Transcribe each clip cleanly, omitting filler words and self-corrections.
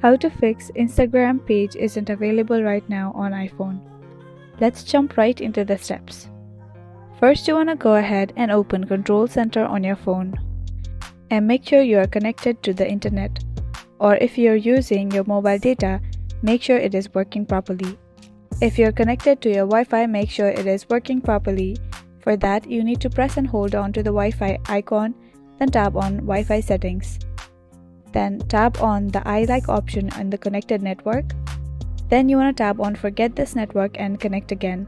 How to fix Instagram page isn't available right now on iPhone. Let's jump right into the steps. First, you want to go ahead and open Control Center on your phone. And make sure you are connected to the internet. Or if you're using your mobile data, make sure it is working properly. If you're connected to your Wi-Fi, make sure it is working properly. For that, you need to press and hold on to the Wi-Fi icon, then tap on Wi-Fi settings. Then tap on the I-like option on the connected network. Then you want to tap on Forget this network and connect again.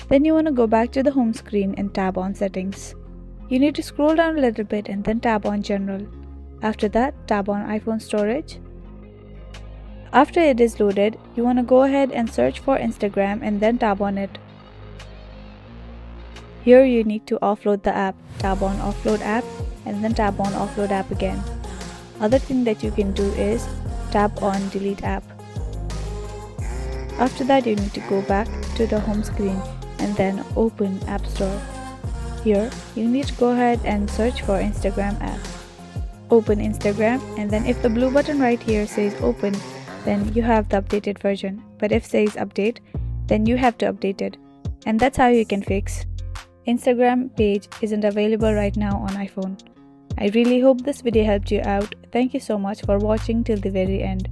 Then you want to go back to the home screen and tap on Settings. You need to scroll down a little bit and then tap on General. After that, tap on iPhone Storage. After it is loaded, you want to go ahead and search for Instagram and then tap on it. Here you need to offload the app. Tap on Offload App and then tap on Offload App again. Other thing that you can do is tap on Delete App. After that, you need to go back to the home screen and then open App Store. Here, you need to go ahead and search for Instagram app. Open Instagram, and then if the blue button right here says open, then you have the updated version. But if says update, then you have to update it. And that's how you can fix Instagram page isn't available right now on iPhone. I really hope this video helped you out. Thank you so much for watching till the very end.